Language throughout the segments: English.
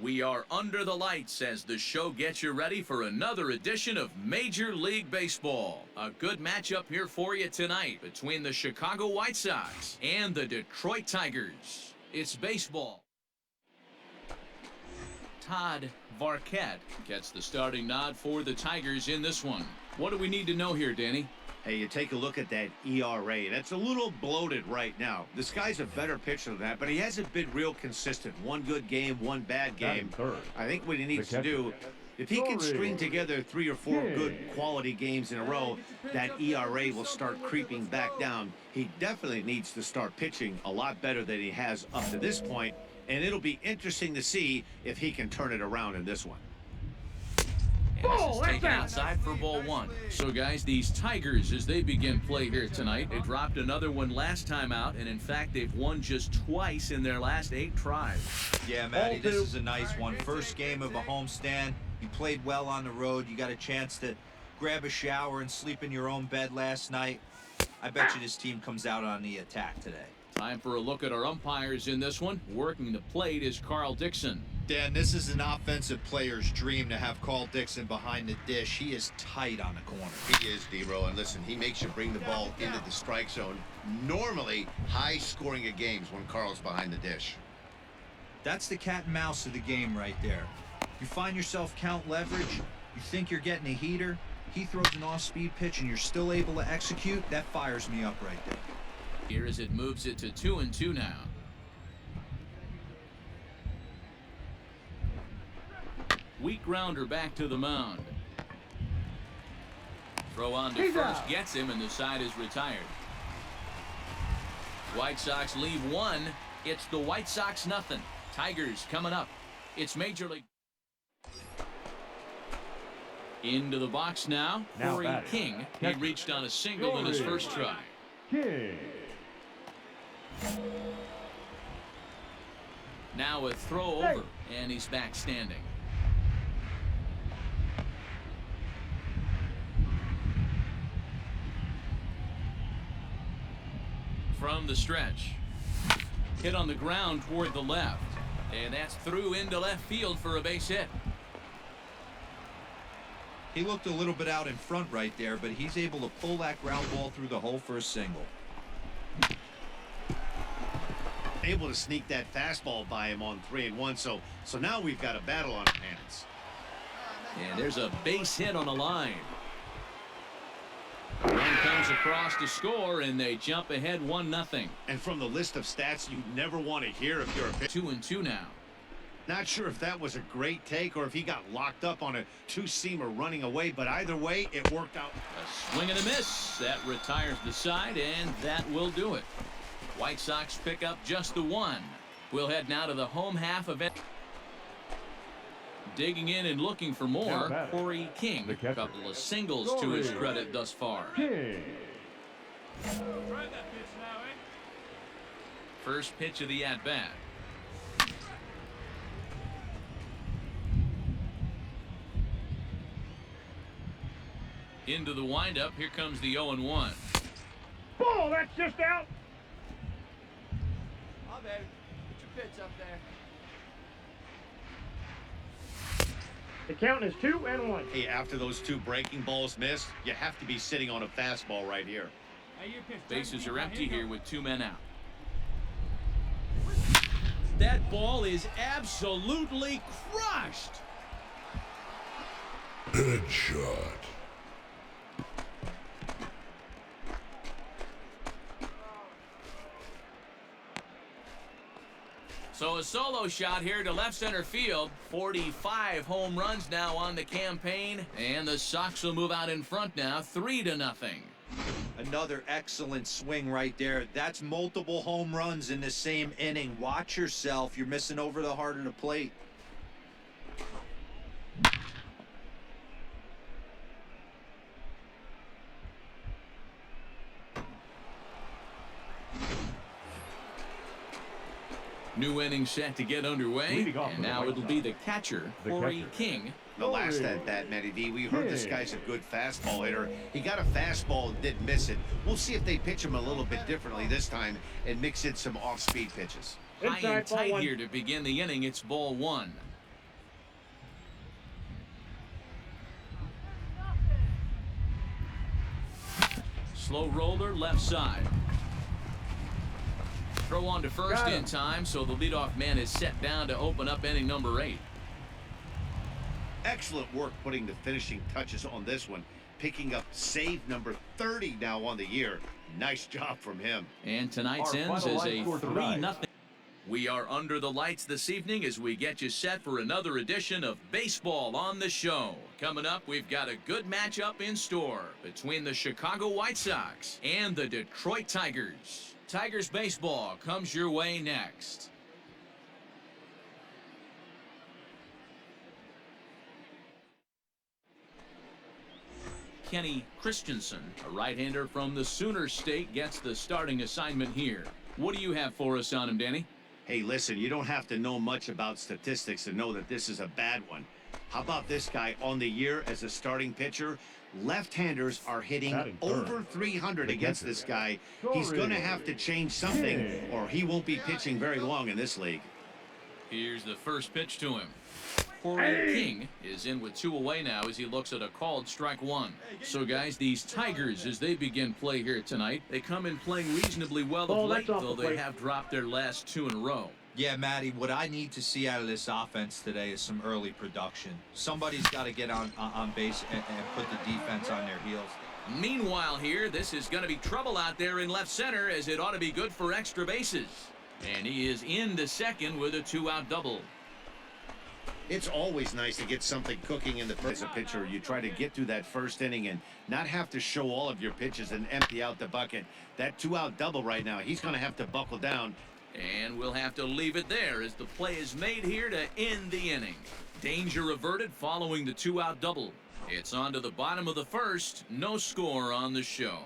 We are under the lights as the show gets you ready for another edition of Major League Baseball. A good matchup here for you tonight between the Chicago White Sox and the Detroit Tigers. It's baseball. Todd Varquette gets the starting nod for the Tigers in this one. What do we need to know here, Danny? Hey, you take a look at that ERA. That's a little bloated right now. This guy's a better pitcher than that, but he hasn't been real consistent. One good game, one bad game. I think what he needs to do, if he can string together 3 or 4 good quality games in a row, that ERA will start creeping back down. He definitely needs to start pitching a lot better than he has up to this point, and it'll be interesting to see if he can turn it around in this one. And this is taken outside for ball 1. So, guys, these Tigers, as they begin play here tonight, they dropped another one last time out, and in fact, they've won just twice in their last 8 tries. Yeah, Matty, this is a nice one. First game of a homestand. You played well on the road. You got a chance to grab a shower and sleep in your own bed last night. I bet you this team comes out on the attack today. Time for a look at our umpires in this one. Working the plate is Carl Dixon. Dan, this is an offensive player's dream to have Carl Dixon behind the dish. He is tight on the corner. He is, D-Row, and listen, he makes you bring the ball into the strike zone. Normally, high scoring of games when Carl's behind the dish. That's the cat and mouse of the game right there. You find yourself count leverage, you think you're getting a heater, he throws an off-speed pitch and you're still able to execute, that fires me up right there. Here as it moves it to 2-2 now. Weak grounder back to the mound. Throw on to first, gets him, and the side is retired. White Sox leave 1. It's the White Sox nothing. Tigers coming up. It's Major League. Into the box now. Korey King. He reached on a single in his first try. Now a throw over, and he's back standing. From the stretch. Hit on the ground toward the left. And that's through into left field for a base hit. He looked a little bit out in front right there, but he's able to pull that ground ball through the hole for a single. Able to sneak that fastball by him on 3-1, so now we've got a battle on our hands. And there's a base hit on the line. Run comes across to score, and they jump ahead 1-0. And from the list of stats you never want to hear if you're a pitcher. 2-2 now. Not sure if that was a great take or if he got locked up on a two-seamer running away, but either way, it worked out. A swing and a miss. That retires the side, and that will do it. White Sox pick up just the 1. We'll head now to the home half of it. Digging in and looking for more, Korey King. A couple of singles to his credit thus far. First pitch of the at-bat. Into the windup. Here comes the 0-1. Ball, that's just out. Oh, baby. Put your pitch up there. The count is 2-1. Hey, after those 2 breaking balls missed, you have to be sitting on a fastball right here. Bases are empty here with 2 men out. That ball is absolutely crushed. Headshot. So a solo shot here to left center field. 45 home runs now on the campaign. And the Sox will move out in front now, 3-0. Another excellent swing right there. That's multiple home runs in the same inning. Watch yourself. You're missing over the heart of the plate. New inning set to get underway, and now it'll be the catcher, Korey King. The last at-bat, Matty V, we heard this guy's a good fastball hitter. He got a fastball and didn't miss it. We'll see if they pitch him a little bit differently this time and mix in some off-speed pitches. High and tight here to begin the inning. It's ball 1. Slow roller left side. Throw on to first in time, so the leadoff man is set down to open up inning number 8. Excellent work putting the finishing touches on this one. Picking up save number 30 now on the year. Nice job from him. And tonight's ends is a 3-0. We are under the lights this evening as we get you set for another edition of Baseball on the Show. Coming up, we've got a good matchup in store between the Chicago White Sox and the Detroit Tigers. Tigers baseball comes your way next. Kenny Christensen, a right-hander from the Sooner State, gets the starting assignment here. What do you have for us on him, Danny? Hey, listen, you don't have to know much about statistics to know that this is a bad one. How about this guy on the year as a starting pitcher? Left-handers are hitting over 300 against this guy. He's going to have to change something or he won't be pitching very long in this league. Here's the first pitch to him. Korey King is in with 2 away now as he looks at a called strike 1. So, guys, these Tigers, as they begin play here tonight, they come in playing reasonably well of late, though they have dropped their last 2 in a row. Yeah, Matty, what I need to see out of this offense today is some early production. Somebody's got to get on base and put the defense on their heels. Meanwhile here, this is going to be trouble out there in left center as it ought to be good for extra bases. And he is into second with a 2-out double. It's always nice to get something cooking in the first. As a pitcher, you try to get through that first inning and not have to show all of your pitches and empty out the bucket. That 2-out double right now, he's going to have to buckle down. And we'll have to leave it there as the play is made here to end the inning. Danger averted following the 2-out double. It's on to the bottom of the first. No score on the show.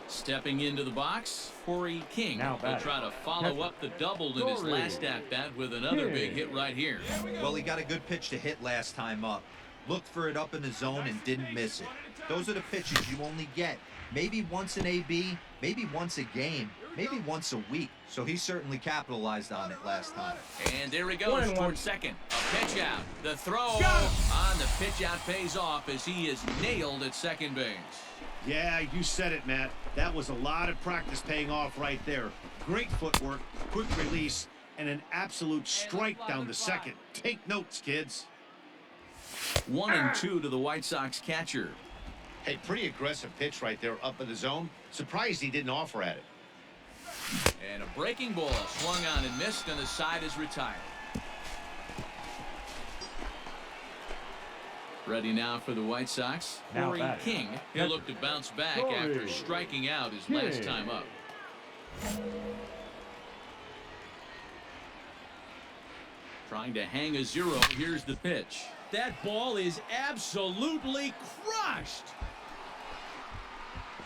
Stepping into the box, Korey King will try to follow up the double in his last at-bat with another big hit right here. Well, he got a good pitch to hit last time up. Looked for it up in the zone and didn't miss it. Those are the pitches you only get maybe once an AB, maybe once a game, maybe once a week. So he certainly capitalized on it last time. And there he goes towards second. A pitch out. The throw on the pitch out pays off as he is nailed at second base. Yeah, you said it, Matt. That was a lot of practice paying off right there. Great footwork, quick release, and an absolute strike down the second. Take notes, kids. 1-2 to the White Sox catcher. Hey, pretty aggressive pitch right there up in the zone. Surprised he didn't offer at it. And a breaking ball swung on and missed, and the side is retired. Ready now for the White Sox. Korey King. He'll look to bounce back after striking out his last time up. Trying to hang a 0. Here's the pitch. That ball is absolutely crushed.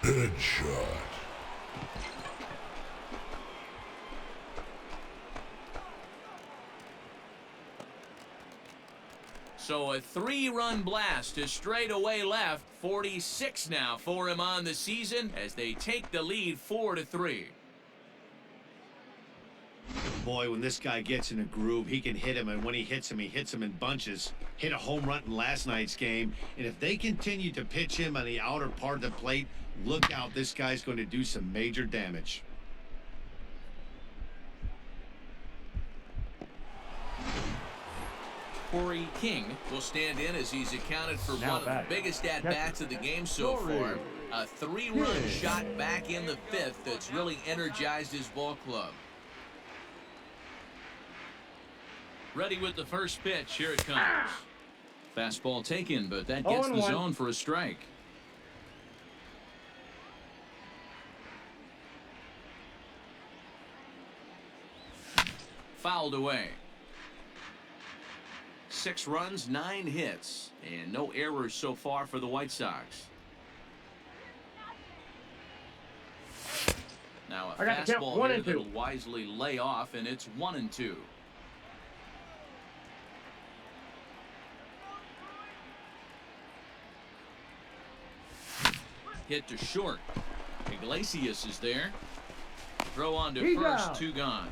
Headshot. So a 3-run blast to straightaway left. 46 now for him on the season as they take the lead 4-3. Boy, when this guy gets in a groove, he can hit him, and when he hits him in bunches. Hit a home run in last night's game, and if they continue to pitch him on the outer part of the plate, look out, this guy's going to do some major damage. Korey King will stand in as he's accounted for one of the biggest at-bats of the game so far. A 3-run shot back in the 5th that's really energized his ball club. Ready with the first pitch. Here it comes. Fastball taken, but that gets the zone for a strike. Fouled away. 6 runs, 9 hits, and no errors so far for the White Sox. Now a fastball here that'll wisely lay off, and it's 1-2. Hit to short. Iglesias is there. Throw on to first, 2 gone.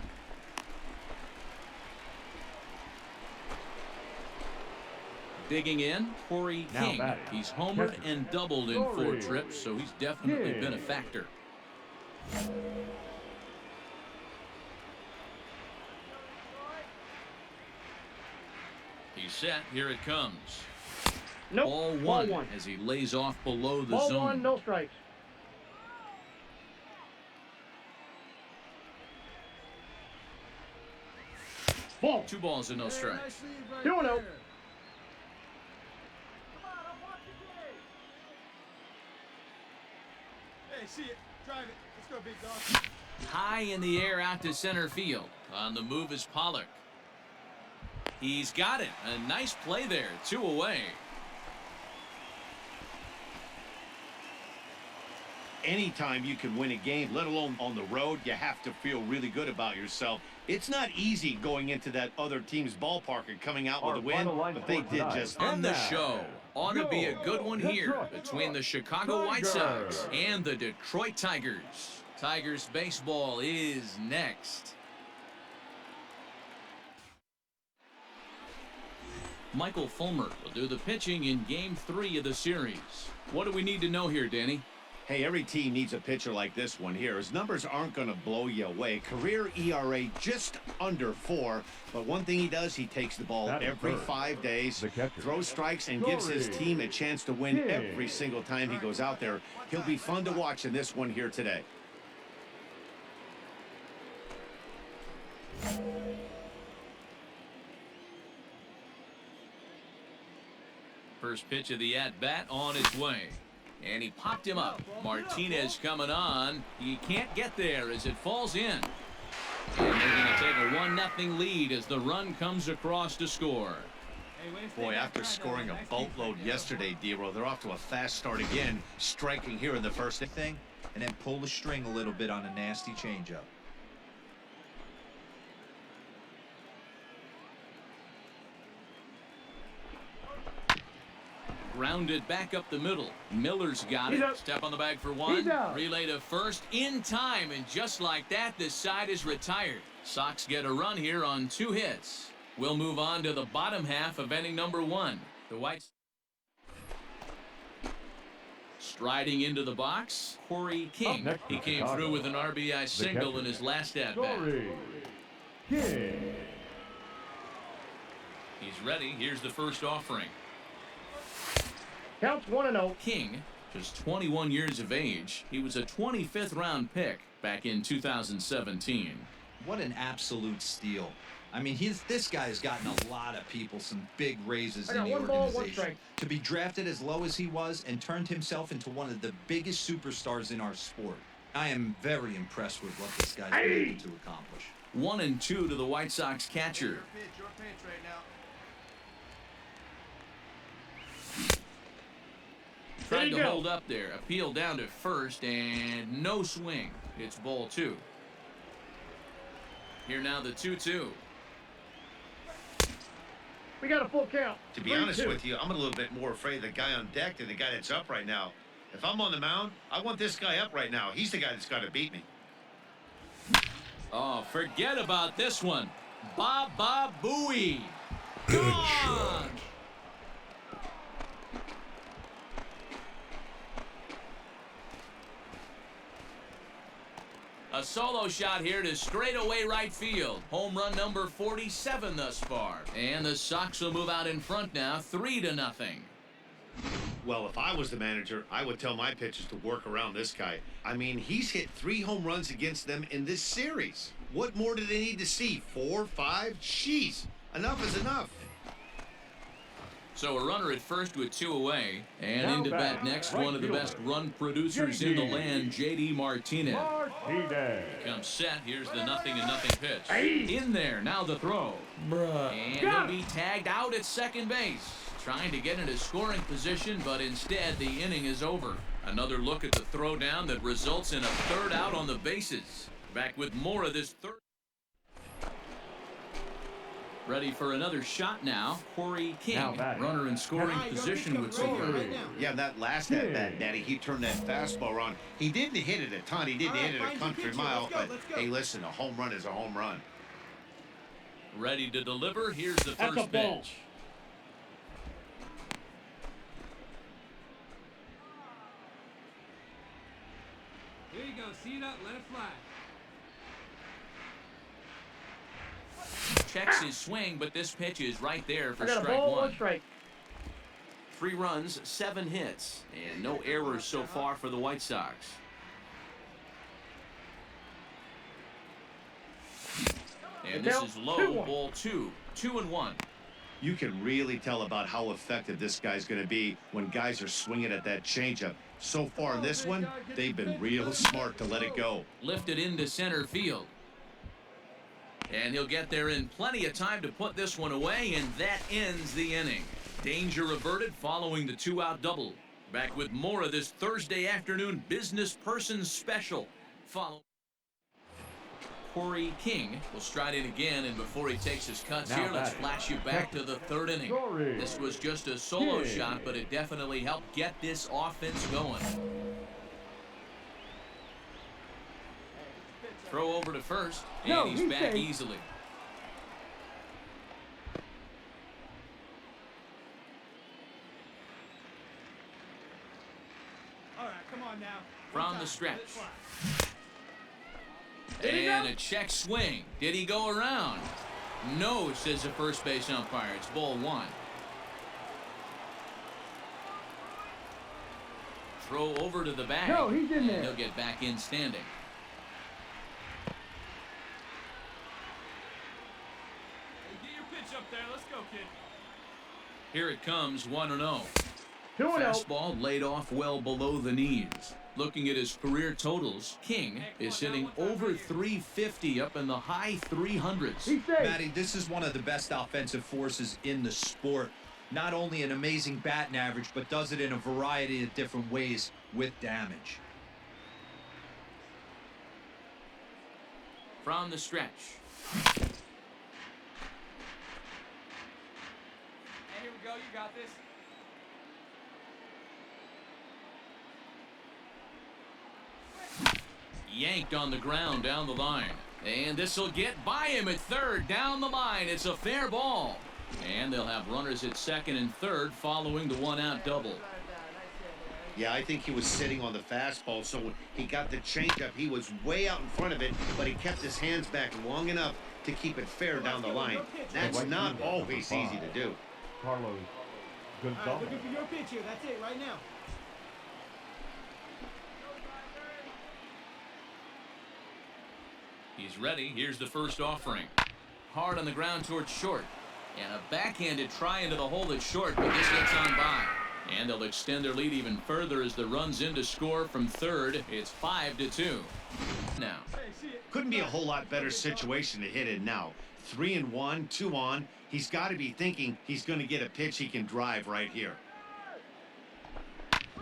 Digging in, Korey King. He's homered and doubled in 4 trips, so he's definitely been a factor. He's set. Here it comes. Nope. Ball one as he lays off below the Ball zone. 1, no strikes. Ball. 2 balls and no strikes. 2-0. Hey, see it. Drive it. Let's go, big dog. High in the air out to center field. On the move is Pollock. He's got it. A nice play there. 2 away. Anytime you can win a game, let alone on the road, you have to feel really good about yourself. It's not easy going into that other team's ballpark and coming out with a win, but they did just On the show. Ought to be a good one here between the Chicago White Sox and the Detroit Tigers. Tigers baseball is next. Michael Fulmer will do the pitching in Game 3 of the series. What do we need to know here, Danny? Hey, every team needs a pitcher like this one here. His numbers aren't going to blow you away. Career ERA just under 4. But one thing he does, he takes the ball every 5 days, throws strikes, and gives his team a chance to win every single time he goes out there. He'll be fun to watch in this one here today. First pitch of the at-bat on its way. And he popped him up. Martinez coming on. He can't get there as it falls in. And they're going to take a 1-0 lead as the run comes across to score. Boy, after scoring a boatload yesterday, D-Row, they're off to a fast start again, striking here in the first thing, and then pull the string a little bit on a nasty changeup. Grounded back up the middle. Miller's got it. Step on the bag for 1. Relay to first in time, and just like that, this side is retired. Sox get a run here on 2 hits. We'll move on to the bottom half of inning number 1. The Whites striding into the box. Korey King. He came through with an RBI single in his last at-bat. He's ready. Here's the first offering. Counts 1-0. King, just 21 years of age. He was a 25th round pick back in 2017. What an absolute steal. I mean, this guy has gotten a lot of people some big raises in the organization. To be drafted as low as he was and turned himself into one of the biggest superstars in our sport. I am very impressed with what this guy's been able to accomplish. 1-2 to the White Sox catcher. Your pitch right now. Tried to hold up there. Appeal down to first, and no swing. It's ball 2. Here now the 2-2. We got a full count. To be honest with you, I'm a little bit more afraid of the guy on deck than the guy that's up right now. If I'm on the mound, I want this guy up right now. He's the guy that's got to beat me. Oh, forget about this one. Baba Booey. Gone. A solo shot here to straightaway right field. Home run number 47 thus far. And the Sox will move out in front now, 3-0. Well, if I was the manager, I would tell my pitchers to work around this guy. I mean, he's hit 3 home runs against them in this series. What more do they need to see? 4, 5? Jeez, enough is enough. So a runner at first with 2 away. And into bat next, one of the best run producers in the land, J.D. Martinez. Comes set. Here's the 0-0 pitch. In there. Now the throw. And he'll be tagged out at second base. Trying to get into scoring position, but instead the inning is over. Another look at the throw down that results in a 3rd out on the bases. Back with more of this 3rd. Ready for another shot now. Korey King, runner in scoring position with Korey. Yeah, that last at-bat, Daddy, he turned that fastball around. He didn't hit it a ton. He didn't hit it a country mile. But, hey, listen, a home run is a home run. Ready to deliver. Here's the first pitch. See it up, let it fly. Checks his swing, but this pitch is right there for I got a strike ball, one. 1 strike. 3 runs, 7 hits, and no errors so far for the White Sox. And this is low, ball 2, 2-1. You can really tell about how effective this guy's going to be when guys are swinging at that changeup. So far in this one, they've been real smart to let it go. Lifted into center field. And he'll get there in plenty of time to put this one away, and that ends the inning. Danger averted following the 2-out double. Back with more of this Thursday afternoon business person special. Follow. Korey King will stride in again, and before he takes his cuts here, let's flash you back to the 3rd inning. Korey This was just a solo shot, but it definitely helped get this offense going. Throw over to first, and he's back safe. easily. All right, come on now. From the stretch. And a check swing. Did he go around? No, says the first base umpire. It's ball 1. Throw over to the bag. No, he's in there. And he'll get back in standing. Hey, get your pitch up there. Let's go, kid. Here it comes, 1-0. 2-0. Fastball laid off well below the knees. Looking at his career totals, King is sitting over 350, up in the high 300s. He's safe. Matty, this is one of the best offensive forces in the sport. Not only an amazing batting average, but does it in a variety of different ways with damage. From the stretch. Hey, here we go. You got this. Yanked on the ground down the line. And this will get by him at third. Down the line. It's a fair ball. And they'll have runners at second and third following the 1-out double. Yeah, I think he was sitting on the fastball, so when he got the changeup, he was way out in front of it, but he kept his hands back long enough to keep it fair down the line. That's not always easy to do. Carlos All right, Gonzalez. looking for your pitch here. That's it right now. He's ready. Here's the first offering. Hard on the ground towards short. And a backhanded try into the hole that's short, but this gets on by. And they'll extend their lead even further as the runs in to score from third. It's 5-2. Now. Hey, see it. Couldn't be a whole lot better situation to hit in now. 3-1, 2 on. He's got to be thinking he's going to get a pitch he can drive right here.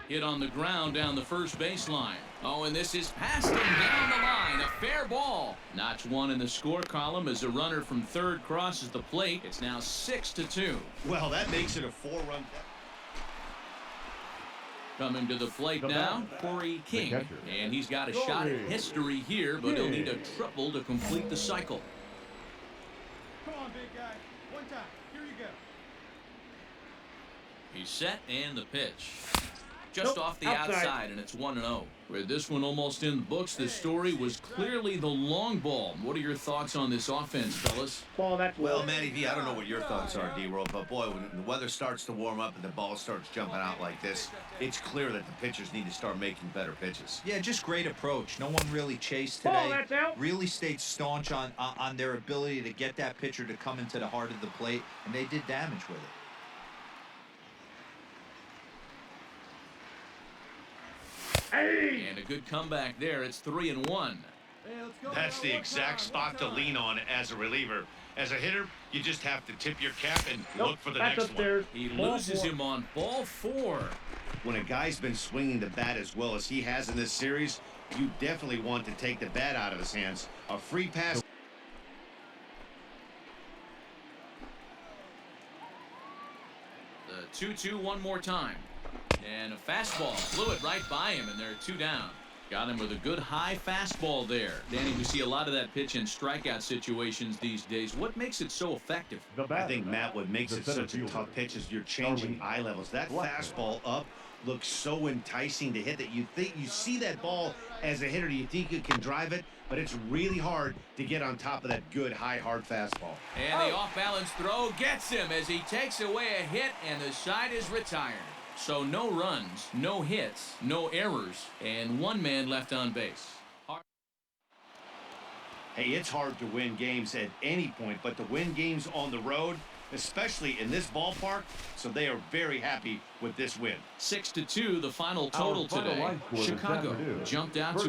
Hit on the ground down the first baseline. Oh, and this is past him down the line. A fair ball. Notch 1 in the score column as a runner from third crosses the plate. It's now 6-2. Well, that makes it a 4-run. Coming to the plate The now, batter, Korey King. catcher. And he's got a shot at history here, but he'll need a triple to complete the cycle. Come on, big guy. One time. Here you go. He's set and the pitch. Just off the outside, and it's 1-0. With this one almost in the books, the story was clearly the long ball. What are your thoughts on this offense, fellas? Ball, that's Well, Matty V, I don't know what your thoughts are, D-Roll, but boy, when the weather starts to warm up and the ball starts jumping out like this, it's clear that the pitchers need to start making better pitches. Yeah, just great approach. No one really chased Ball, today. that's out. Really stayed staunch on their ability to get that pitcher to come into the heart of the plate, and they did damage with it. Hey! And a good comeback there. It's 3-1. Hey, let's go. That's the exact spot to lean on as a reliever. As a hitter, you just have to tip your cap and look for the That's next one. upstairs. He Ball loses 4. him on ball 4. When a guy's been swinging the bat as well as he has in this series, you definitely want to take the bat out of his hands. A free pass. The 2-2 one more time. And a fastball flew it right by him, and they're 2 down. Got him with a good high fastball there. Danny, we see a lot of that pitch in strikeout situations these days. What makes it so effective? The I batter, think, Matt, what makes the it center such a fielder, tough pitch is you're changing eye levels. That Blackman. fastball up looks so enticing to hit that you see that ball as a hitter, you think you can drive it, but it's really hard to get on top of that good high hard fastball. And the off-balance throw gets him as he takes away a hit, and the side is retired. So no runs, no hits, no errors, and one man left on base. Hey, it's hard to win games at any point, but to win games on the road, especially in this ballpark, so they are very happy with this win. 6-2, the final total today. Chicago jumped out to